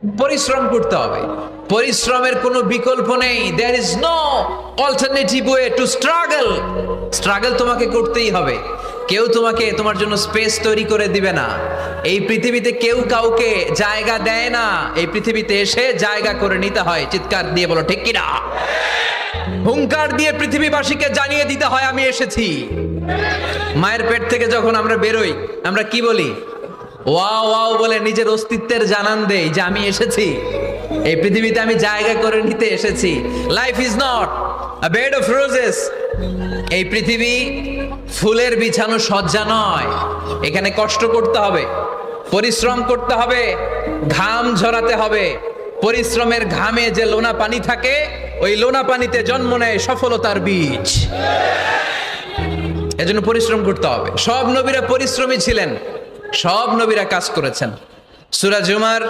পরিশ্রম করতে হবে, পরিশ্রমের কোনো বিকল্প নেই। There is no alternative way to struggle. Struggle তোমাকে করতেই হবে। কেউ তোমাকে তোমার জন্য স্পেস তৈরি করে দিবে না। এই পৃথিবীতে কেউ কাউকে জায়গা দেয় না, এই পৃথিবীতে এসে জায়গা করে নিতে হয়। চিৎকার দিয়ে বলো ঠিক কিনা। হুঙ্কার দিয়ে পৃথিবীবাসীকে জানিয়ে দিতে হয় আমি এসেছি। মায়ের পেট থেকে যখন আমরা বেরোই, আমরা কি বলি? ওয়াও ওয়াও বলে নিজের অস্তিত্বের জানান দেই যে আমি এসেছি, এই পৃথিবীতে আমি জায়গা করে নিতে এসেছি। Life is not a bed of roses. এই পৃথিবী ফুলের বিছানো সজ্জা নয়। এখানে কষ্ট করতে হবে, পরিশ্রম করতে হবে, ঘাম ঝরাতে হবে। পরিশ্রমের ঘামে যে লোনা পানি থাকে, ওই লোনা পানিতে জন্ম নেয় সফলতার বীজ। এজন্য পরিশ্রম করতে হবে। সব নবীরা পরিশ্রমী ছিলেন, সব নবীরা কাজ করেছেন। সূরা জুমার